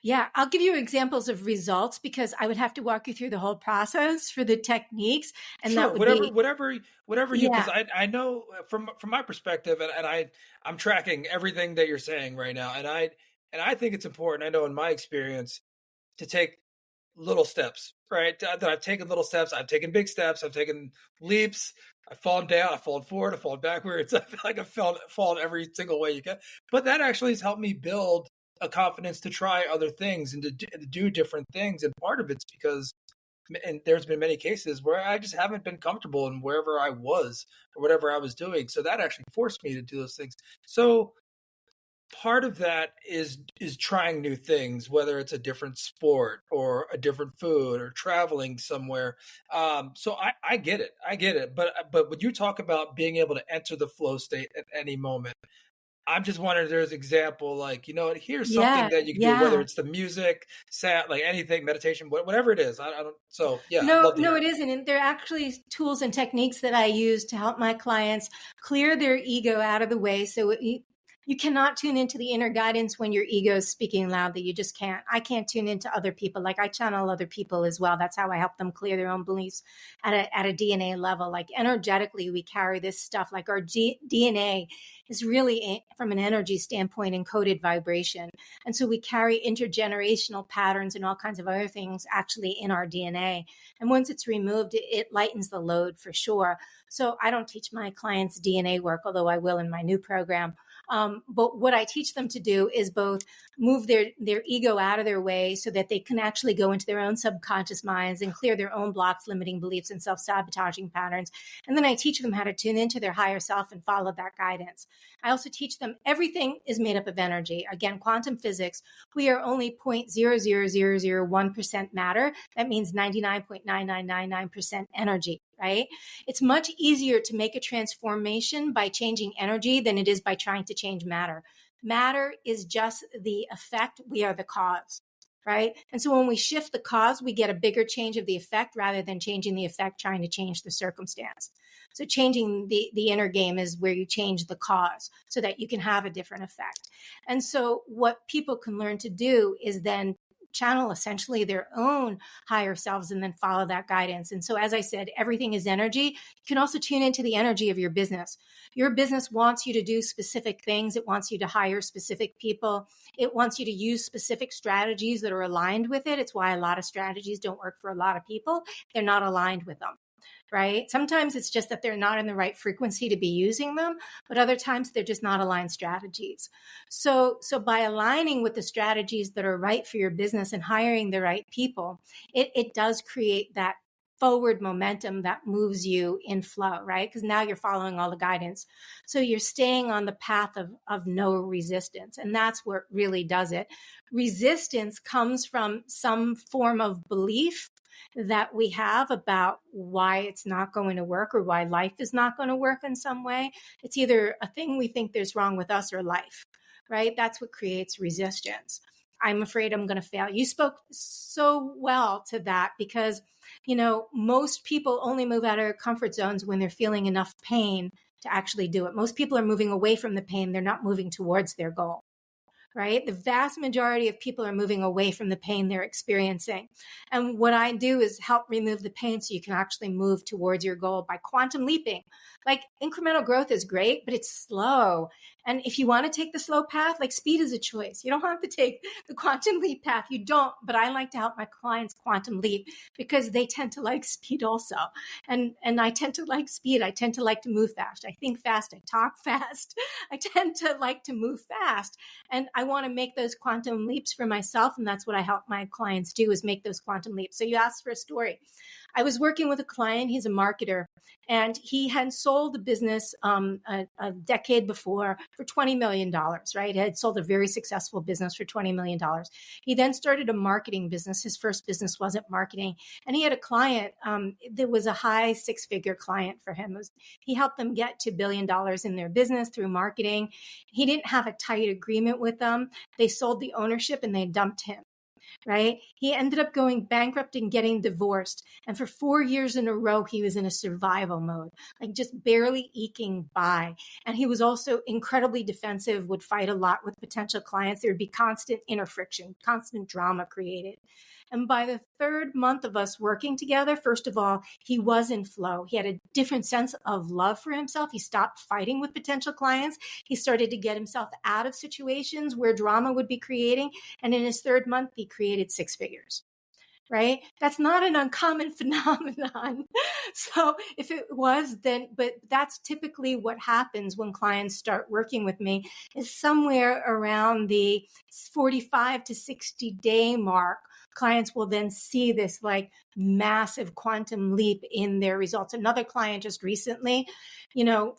[SPEAKER 2] Yeah, I'll give you examples of results because I would have to walk you through the whole process for the techniques, and
[SPEAKER 1] Sure,
[SPEAKER 2] that would
[SPEAKER 1] whatever you, because
[SPEAKER 2] yeah.
[SPEAKER 1] I know from my perspective, and I'm tracking everything that you're saying right now, and I think it's important. I know in my experience to take little steps, right? That I've taken little steps. I've taken big steps. I've taken leaps. I've fallen down. I've fallen forward. I've fallen backwards. I feel like I've fallen every single way you can. But that actually has helped me build a confidence to try other things and to do different things. And part of it's because, and there's been many cases where I just haven't been comfortable in wherever I was or whatever I was doing. So that actually forced me to do those things. So part of that is trying new things, whether it's a different sport or a different food or traveling somewhere. So I get it. But when you talk about being able to enter the flow state at any moment, I'm just wondering if there's example, like, here's something
[SPEAKER 2] Yeah,
[SPEAKER 1] that you can do, whether
[SPEAKER 2] yeah.
[SPEAKER 1] it's the music, like anything, meditation, whatever it is. I don't, so yeah, I'd
[SPEAKER 2] No,
[SPEAKER 1] love to
[SPEAKER 2] no,
[SPEAKER 1] hear
[SPEAKER 2] it
[SPEAKER 1] it.
[SPEAKER 2] isn't. And there are actually tools and techniques that I use to help my clients clear their ego out of the way. So you cannot tune into the inner guidance when your ego is speaking loudly. You just can't. I can't tune into other people. Like I channel other people as well. That's how I help them clear their own beliefs at a DNA level. Like energetically, we carry this stuff. Like our DNA is really, from an energy standpoint, encoded vibration. And so we carry intergenerational patterns and all kinds of other things actually in our DNA. And once it's removed, it lightens the load for sure. So I don't teach my clients DNA work, although I will in my new program. But what I teach them to do is both move their ego out of their way so that they can actually go into their own subconscious minds and clear their own blocks, limiting beliefs, and self-sabotaging patterns. And then I teach them how to tune into their higher self and follow that guidance. I also teach them everything is made up of energy. Again, quantum physics, we are only 0.00001% matter. That means 99.9999% energy. Right? It's much easier to make a transformation by changing energy than it is by trying to change matter. Matter is just the effect. We are the cause, right? And so when we shift the cause, we get a bigger change of the effect rather than changing the effect, trying to change the circumstance. So changing the inner game is where you change the cause so that you can have a different effect. And so what people can learn to do is then channel essentially their own higher selves and then follow that guidance. And so, as I said, everything is energy. You can also tune into the energy of your business. Your business wants you to do specific things. It wants you to hire specific people. It wants you to use specific strategies that are aligned with it. It's why a lot of strategies don't work for a lot of people. They're not aligned with them. Right? Sometimes it's just that they're not in the right frequency to be using them, but other times they're just not aligned strategies. So by aligning with the strategies that are right for your business and hiring the right people, it does create that forward momentum that moves you in flow, right? Because now you're following all the guidance. So you're staying on the path of no resistance. And that's what really does it. Resistance comes from some form of belief that we have about why it's not going to work or why life is not going to work in some way. It's either a thing we think there's wrong with us or life, right? That's what creates resistance. I'm afraid I'm going to fail. You spoke so well to that because, most people only move out of their comfort zones when they're feeling enough pain to actually do it. Most people are moving away from the pain. They're not moving towards their goal. Right? The vast majority of people are moving away from the pain they're experiencing. And what I do is help remove the pain so you can actually move towards your goal by quantum leaping. Like incremental growth is great, but it's slow. And if you want to take the slow path, like speed is a choice. You don't have to take the quantum leap path. You don't, but I like to help my clients quantum leap because they tend to like speed also. And I tend to like speed. I tend to like to move fast. I think fast. I talk fast. I tend to like to move fast. And I want to make those quantum leaps for myself. And that's what I help my clients do is make those quantum leaps. So you asked for a story. I was working with a client. He's a marketer and he had sold a business a decade before for $20 million, right? He had sold a very successful business for $20 million. He then started a marketing business. His first business wasn't marketing. And he had a client that was a high six-figure client for him. He helped them get to $1 billion in their business through marketing. He didn't have a tight agreement with them. They sold the ownership and they dumped him. Right? He ended up going bankrupt and getting divorced. And for 4 years in a row, he was in a survival mode, like just barely eking by. And he was also incredibly defensive, would fight a lot with potential clients. There would be constant inner friction, constant drama created. And by the third month of us working together, first of all, he was in flow. He had a different sense of love for himself. He stopped fighting with potential clients. He started to get himself out of situations where drama would be creating. And in his third month, he created six figures. Right? That's not an uncommon phenomenon. So if it was, but that's typically what happens when clients start working with me is somewhere around the 45 to 60 day mark. clients will then see this like massive quantum leap in their results. Another client just recently,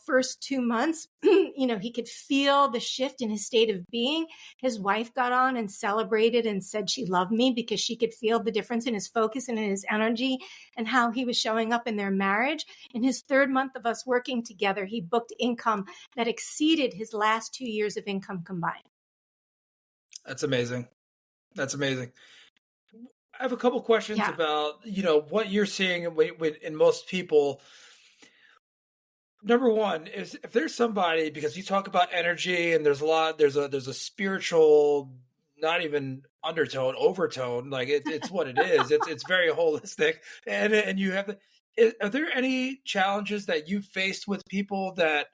[SPEAKER 2] first 2 months, he could feel the shift in his state of being. His wife got on and celebrated and said she loved me because she could feel the difference in his focus and in his energy and how he was showing up in their marriage. In his third month of us working together, he booked income that exceeded his last 2 years of income combined.
[SPEAKER 1] That's amazing. That's amazing. I have a couple questions about, what you're seeing in most people. Number one is, if there's somebody, because you talk about energy and there's a spiritual, not even undertone, overtone, like it's what it is. It's very holistic. And you have are there any challenges that you faced with people that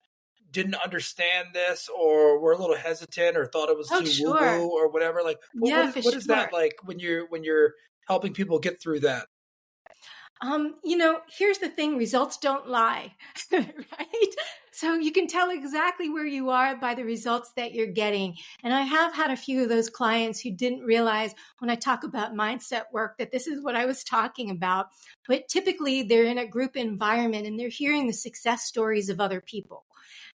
[SPEAKER 1] didn't understand this or were a little hesitant or thought it was too woo-woo or whatever? Like, what is that like when you're helping people get through that?
[SPEAKER 2] Here's the thing, results don't lie, right? So you can tell exactly where you are by the results that you're getting. And I have had a few of those clients who didn't realize when I talk about mindset work that this is what I was talking about. But typically they're in a group environment and they're hearing the success stories of other people.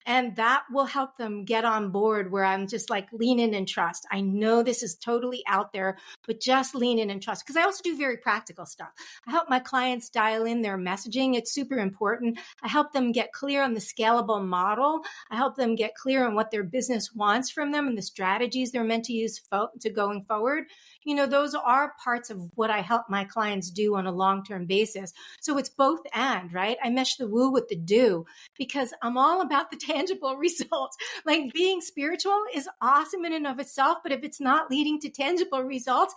[SPEAKER 2] And that will help them get on board where I'm just like, lean in and trust. I know this is totally out there, but just lean in and trust. Because I also do very practical stuff. I help my clients dial in their messaging. It's super important. I help them get clear on the scalable model. I help them get clear on what their business wants from them and the strategies they're meant to use to going forward. Those are parts of what I help my clients do on a long-term basis. So it's both and, right? I mesh the woo with the do because I'm all about the tangible results. Like being spiritual is awesome in and of itself, but if it's not leading to tangible results,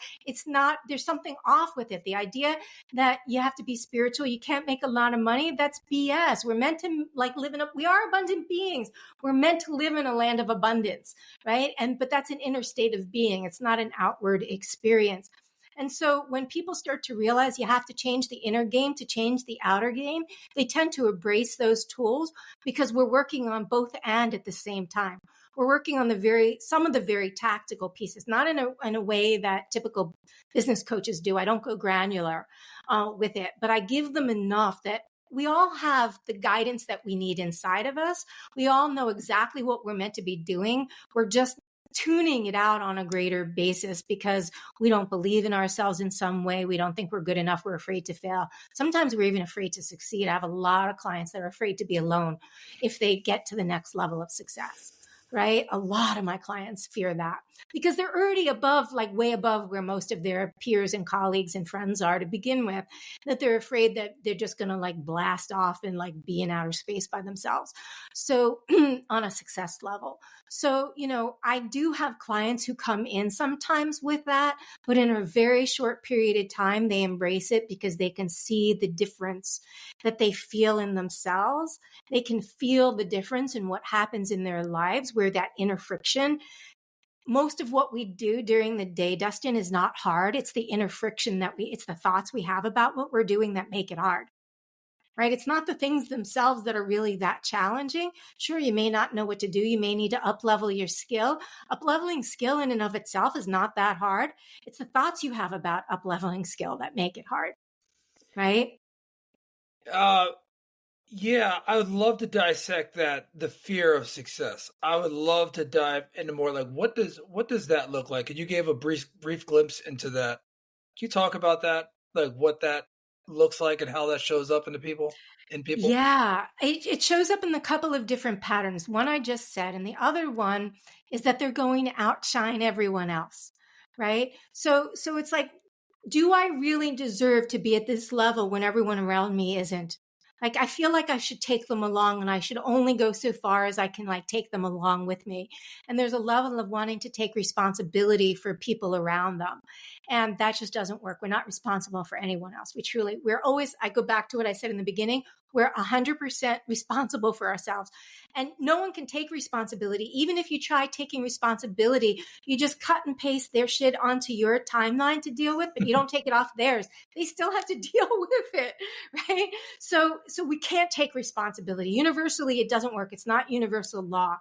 [SPEAKER 2] there's something off with it. The idea that you have to be spiritual, you can't make a lot of money, that's BS. We're meant to we are abundant beings. We're meant to live in a land of abundance, right? But that's an inner state of being. It's not an outward experience. And so when people start to realize you have to change the inner game to change the outer game, they tend to embrace those tools because we're working on both and at the same time. We're working on some of the very tactical pieces, not in a way that typical business coaches do. I don't go granular with it, but I give them enough that we all have the guidance that we need inside of us. We all know exactly what we're meant to be doing. We're just tuning it out on a greater basis because we don't believe in ourselves in some way. We don't think we're good enough. We're afraid to fail. Sometimes we're even afraid to succeed. I have a lot of clients that are afraid to be alone if they get to the next level of success. Right? A lot of my clients fear that because they're already way above where most of their peers and colleagues and friends are to begin with, that they're afraid that they're just going to blast off and be in outer space by themselves. So on a success level. So, I do have clients who come in sometimes with that, but in a very short period of time, they embrace it because they can see the difference that they feel in themselves. They can feel the difference in what happens in their lives where that inner friction. Most of what we do during the day, Dustin, is not hard. It's the inner friction it's the thoughts we have about what we're doing that make it hard. Right? It's not the things themselves that are really that challenging. Sure, you may not know what to do. You may need to up-level your skill. Up-leveling skill in and of itself is not that hard. It's the thoughts you have about up-leveling skill that make it hard. Right?
[SPEAKER 1] Yeah, I would love to dissect the fear of success. I would love to dive into more what does that look like? And you gave a brief glimpse into that. Can you talk about that? Like what that looks like and how that shows up in people?
[SPEAKER 2] Yeah, it shows up in a couple of different patterns. One I just said, and the other one is that they're going to outshine everyone else, right? So it's like, do I really deserve to be at this level when everyone around me isn't? I feel like I should take them along and I should only go so far as I can take them along with me. And there's a level of wanting to take responsibility for people around them. And that just doesn't work. We're not responsible for anyone else. I go back to what I said in the beginning, we're 100% responsible for ourselves. And no one can take responsibility. Even if you try taking responsibility, you just cut and paste their shit onto your timeline to deal with, but you don't take it off theirs. They still have to deal with it, right? So we can't take responsibility. Universally, it doesn't work. It's not universal law.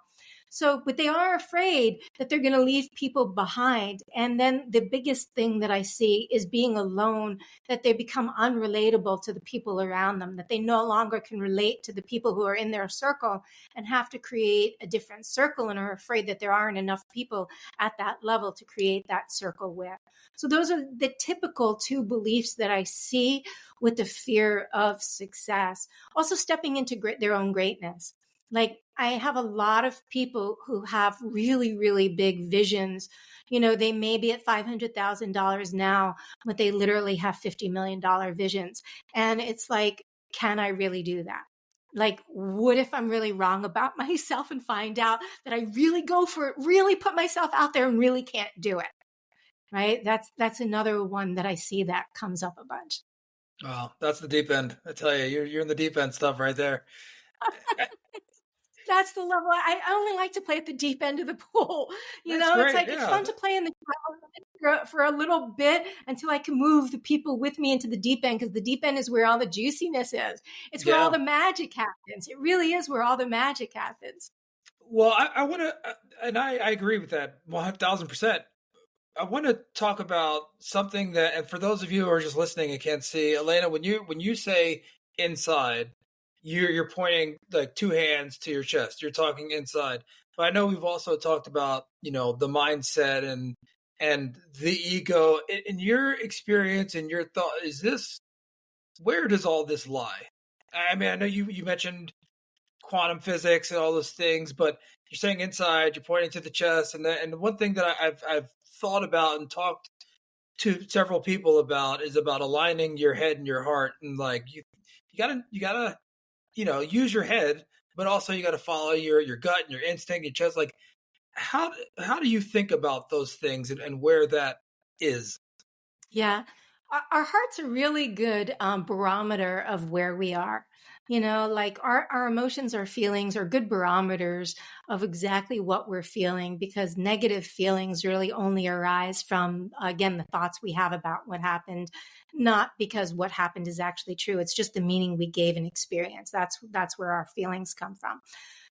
[SPEAKER 2] So, but they are afraid that they're going to leave people behind. And then the biggest thing that I see is being alone, that they become unrelatable to the people around them, that they no longer can relate to the people who are in their circle and have to create a different circle and are afraid that there aren't enough people at that level to create that circle with. So those are the typical two beliefs that I see with the fear of success. Also stepping into their own greatness. Like I have a lot of people who have really, really big visions. You know, they may be at $500,000 now, but they literally have $50 million visions. And it's like, can I really do that? Like, what if I'm really wrong about myself and find out that I really go for it, really put myself out there and really can't do it? Right? That's another one that I see that comes up a bunch.
[SPEAKER 1] Wow, that's the deep end. I tell you, you're in the deep end stuff right there.
[SPEAKER 2] That's the level. I only like to play at the deep end of the pool.
[SPEAKER 1] That's
[SPEAKER 2] It's
[SPEAKER 1] great.
[SPEAKER 2] like, it's fun to play in the for a little bit until I can move the people with me into the deep end, because the deep end is where all the juiciness is. It's where all the magic happens. It really is where all the magic happens.
[SPEAKER 1] Well, I want to, and I agree with that 1000%. I want to talk about something that, and for those of you who are just listening and can't see, Alaina, when you say inside, you're pointing like two hands to your chest. You're talking inside. But I know we've also talked about, the mindset and the ego. In your experience and your thought, where does all this lie? I mean, I know you mentioned quantum physics and all those things, but you're saying inside, you're pointing to the chest. And one thing that I've thought about and talked to several people about is about aligning your head and your heart. And like, you gotta, use your head, but also you got to follow your gut and your instinct, your chest. Like, how do you think about those things and where that is?
[SPEAKER 2] Yeah. Our heart's a really good barometer of where we are. Like our emotions, our feelings are good barometers of exactly what we're feeling, because negative feelings really only arise from, again, the thoughts we have about what happened, not because what happened is actually true. It's just the meaning we gave an experience. That's where our feelings come from.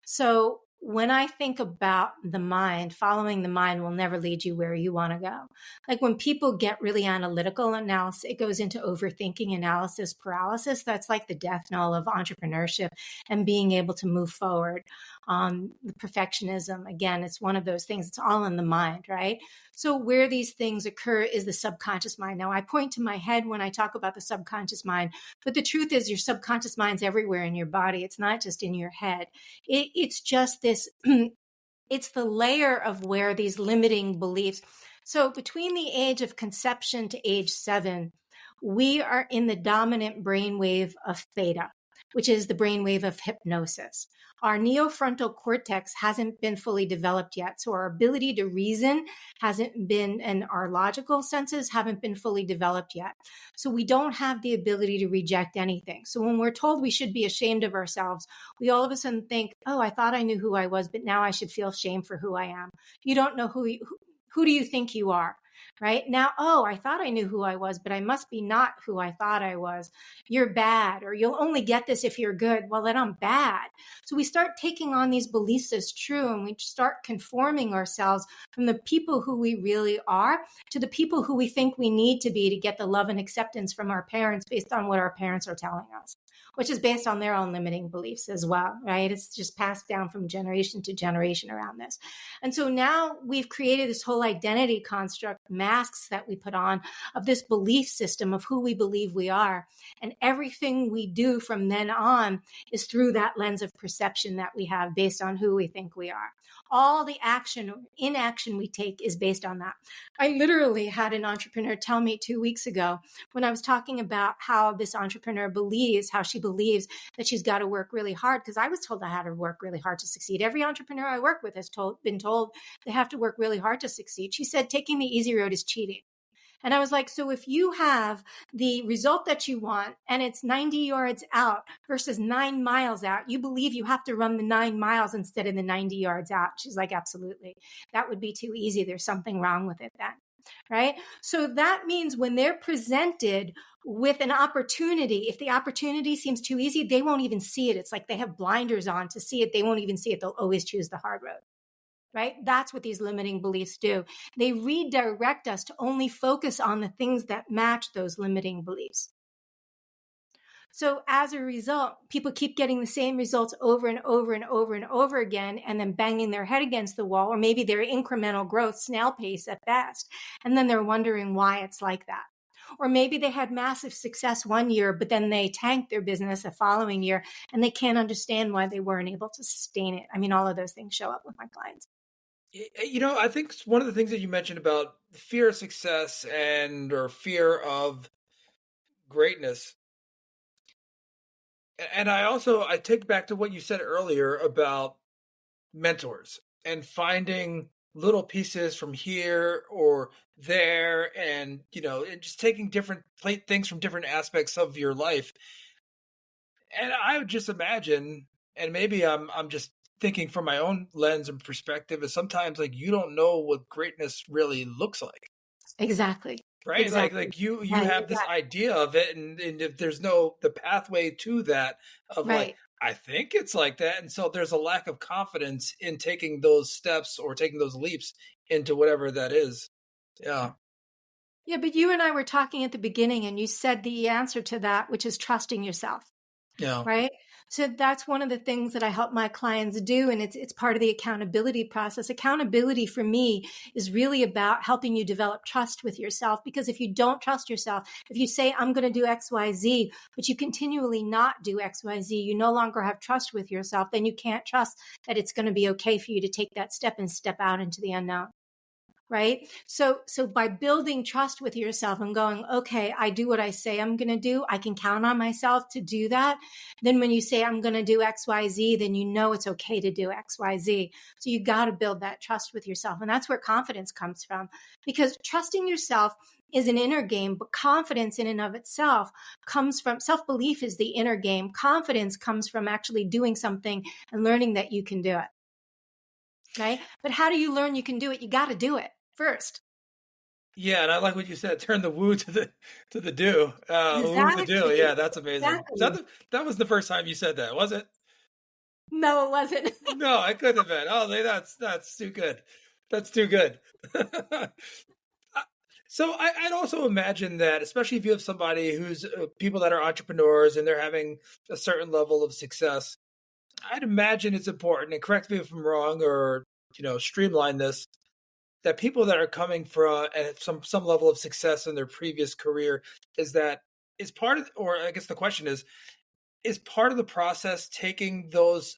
[SPEAKER 2] So when I think about the mind, following the mind will never lead you where you want to go. Like when people get really analytical analysis, it goes into overthinking, analysis, paralysis. That's like the death knell of entrepreneurship and being able to move forward. The perfectionism, again, it's one of those things. It's all in the mind, right? So where these things occur is the subconscious mind. Now I point to my head when I talk about the subconscious mind, but the truth is your subconscious mind's everywhere in your body. It's not just in your head. It's just this, it's the layer of where these limiting beliefs. So between the age of conception to age 7, we are in the dominant brainwave of theta, which is the brainwave of hypnosis. Our neofrontal cortex hasn't been fully developed yet. So our ability to reason hasn't been, and our logical senses haven't been fully developed yet. So we don't have the ability to reject anything. So when we're told we should be ashamed of ourselves, we all of a sudden think, oh, I thought I knew who I was, but now I should feel shame for who I am. You don't know who do you think you are? Right now, oh, I thought I knew who I was, but I must be not who I thought I was. You're bad, or you'll only get this if you're good. Well, then I'm bad. So we start taking on these beliefs as true, and we start conforming ourselves from the people who we really are to the people who we think we need to be to get the love and acceptance from our parents based on what our parents are telling us, which is based on their own limiting beliefs as well, right? It's just passed down from generation to generation around this. And so now we've created this whole identity construct, masks that we put on of this belief system of who we believe we are. And everything we do from then on is through that lens of perception that we have based on who we think we are. All the inaction we take is based on that. I literally had an entrepreneur tell me 2 weeks ago when I was talking about how this entrepreneur believes that she's got to work really hard, because I was told I had to work really hard to succeed. Every entrepreneur I work with has been told they have to work really hard to succeed. She said, taking the easy road is cheating. And I was like, so if you have the result that you want and it's 90 yards out versus 9 miles out, you believe you have to run the 9 miles instead of the 90 yards out. She's like, absolutely. That would be too easy. There's something wrong with it then. Right? So that means when they're presented with an opportunity, if the opportunity seems too easy, they won't even see it. It's like they have blinders on to see it. They won't even see it. They'll always choose the hard road. right? That's what these limiting beliefs do. They redirect us to only focus on the things that match those limiting beliefs. So as a result, people keep getting the same results over and over and over and over again, and then banging their head against the wall, or maybe their incremental growth, snail pace at best. And then they're wondering why it's like that. Or maybe they had massive success one year, but then they tanked their business the following year, and they can't understand why they weren't able to sustain it. I mean, all of those things show up with my clients.
[SPEAKER 1] I think one of the things that you mentioned about fear of success or fear of greatness. And I take back to what you said earlier about mentors and finding little pieces from here or there, and just taking different things from different aspects of your life. And I would just imagine, and maybe I'm just thinking from my own lens and perspective, is sometimes like you don't know what greatness really looks like.
[SPEAKER 2] Exactly.
[SPEAKER 1] Right?
[SPEAKER 2] Exactly.
[SPEAKER 1] Like you
[SPEAKER 2] Yeah,
[SPEAKER 1] have this idea of it, and if there's the pathway to that of like,
[SPEAKER 2] right.
[SPEAKER 1] I think it's like that. And so there's a lack of confidence in taking those steps or taking those leaps into whatever that is. Yeah.
[SPEAKER 2] Yeah, but you and I were talking at the beginning, and you said the answer to that, which is trusting yourself.
[SPEAKER 1] Yeah.
[SPEAKER 2] Right. So that's one of the things that I help my clients do. And it's part of the accountability process. Accountability for me is really about helping you develop trust with yourself. Because if you don't trust yourself, if you say, I'm going to do XYZ, but you continually not do XYZ, you no longer have trust with yourself, then you can't trust that it's going to be okay for you to take that step and step out into the unknown. Right. So by building trust with yourself and going, okay, I do what I say I'm going to do. I can count on myself to do that. Then when you say I'm going to do XYZ, then you know it's okay to do XYZ. So you got to build that trust with yourself. And that's where confidence comes from, because trusting yourself is an inner game, but confidence in and of itself comes from self-belief is the inner game. Confidence comes from actually doing something and learning that you can do it. Right. But how do you learn you can do it? You got to do it first.
[SPEAKER 1] Yeah, and I like what you said. Turn the woo to the do. Woo to the do.
[SPEAKER 2] Exactly.
[SPEAKER 1] Yeah, that's amazing.
[SPEAKER 2] Exactly.
[SPEAKER 1] That was the first time you said that, was it?
[SPEAKER 2] No, it wasn't.
[SPEAKER 1] No, I couldn't have been. Oh, that's too good. That's too good. So I'd also imagine that, especially if you have somebody who's people that are entrepreneurs and they're having a certain level of success, I'd imagine it's important. And correct me if I'm wrong, or streamline this. That people that are coming from at some level of success in their previous career is part of, or I guess the question is part of the process taking those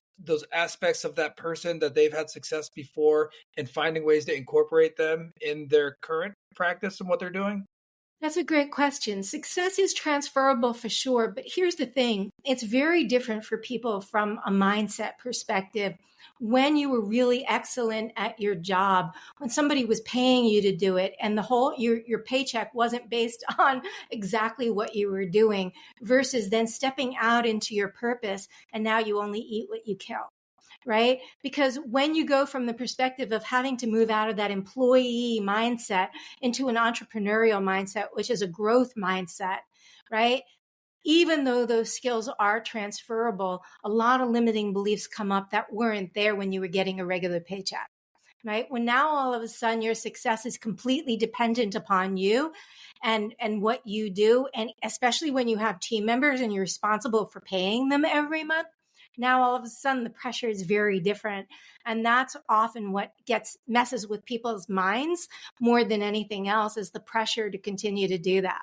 [SPEAKER 1] aspects of that person that they've had success before and finding ways to incorporate them in their current practice and what they're doing?
[SPEAKER 2] That's a great question. Success is transferable for sure, but here's the thing. It's very different for people from a mindset perspective. When you were really excellent at your job, when somebody was paying you to do it, and the whole your paycheck wasn't based on exactly what you were doing, versus then stepping out into your purpose, and now you only eat what you kill. Right? Because when you go from the perspective of having to move out of that employee mindset into an entrepreneurial mindset, which is a growth mindset, right? Even though those skills are transferable, a lot of limiting beliefs come up that weren't there when you were getting a regular paycheck. Right? When now all of a sudden your success is completely dependent upon you and what you do, and especially when you have team members and you're responsible for paying them every month, now all of a sudden the pressure is very different. And that's often what messes with people's minds more than anything else, is the pressure to continue to do that.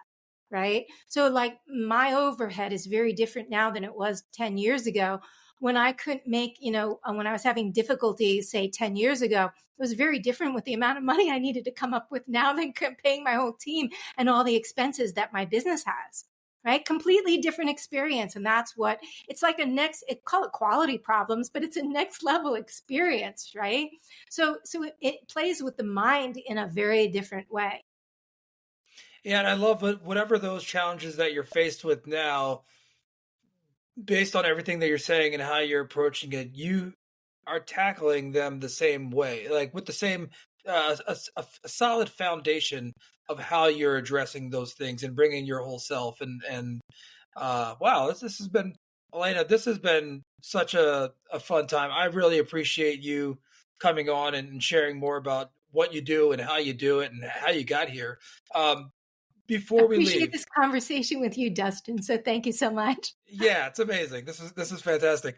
[SPEAKER 2] Right? So like my overhead is very different now than it was 10 years ago. When I couldn't make, when I was having difficulty, say 10 years ago, it was very different with the amount of money I needed to come up with now than paying my whole team and all the expenses that my business has. Right? Completely different experience. And that's what it's like call it quality problems, but it's a next level experience, right? So it plays with the mind in a very different way.
[SPEAKER 1] Yeah, and I love whatever those challenges that you're faced with now, based on everything that you're saying and how you're approaching it, you are tackling them the same way, like with the same a solid foundation of how you're addressing those things and bringing your whole self. And wow, this has been, Alaina, this has been such a fun time. I really appreciate you coming on and sharing more about what you do and how you do it and how you got here. Before we
[SPEAKER 2] Appreciate
[SPEAKER 1] leave,
[SPEAKER 2] this conversation with you, Dustin. So thank you so much.
[SPEAKER 1] yeah, it's amazing. This is fantastic.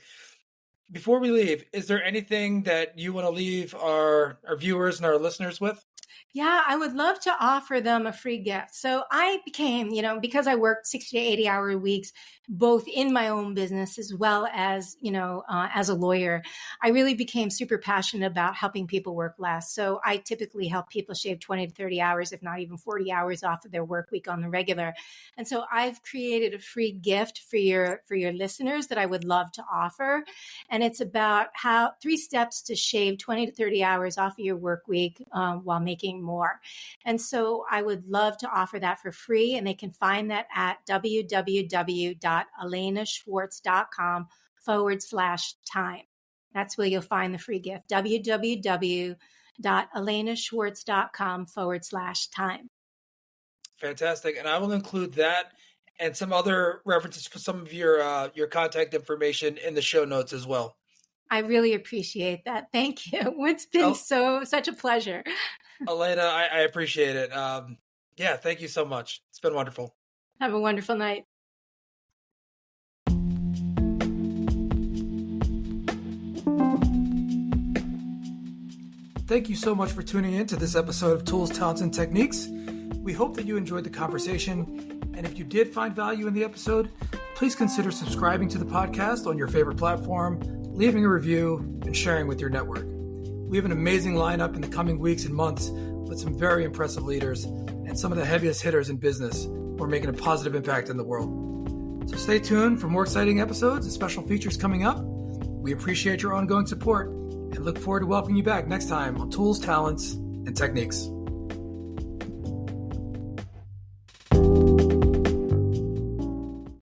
[SPEAKER 1] Before we leave, is there anything that you want to leave our viewers and our listeners with?
[SPEAKER 2] Yeah, I would love to offer them a free gift. So I became, because I worked 60 to 80 hour weeks, both in my own business as well as, as a lawyer, I really became super passionate about helping people work less. So I typically help people shave 20 to 30 hours, if not even 40 hours off of their work week on the regular. And so I've created a free gift for your listeners that I would love to offer. And it's about 3 steps to shave 20 to 30 hours off of your work week while making more. And so I would love to offer that for free. And they can find that at www.alainaschwartz.com/time. That's where you'll find the free gift. www.alainaschwartz.com/time.
[SPEAKER 1] Fantastic. And I will include that and some other references for some of your contact information in the show notes as well.
[SPEAKER 2] I really appreciate that. Thank you. It's been such a pleasure.
[SPEAKER 1] Alaina, I appreciate it. Yeah, thank you so much. It's been wonderful.
[SPEAKER 2] Have a wonderful night.
[SPEAKER 1] Thank you so much for tuning in to this episode of Tools, Talents, and Techniques. We hope that you enjoyed the conversation. And if you did find value in the episode, please consider subscribing to the podcast on your favorite platform, leaving a review, and sharing with your network. We have an amazing lineup in the coming weeks and months with some very impressive leaders and some of the heaviest hitters in business who are making a positive impact in the world. So stay tuned for more exciting episodes and special features coming up. We appreciate your ongoing support and look forward to welcoming you back next time on Tools, Talents, and Techniques.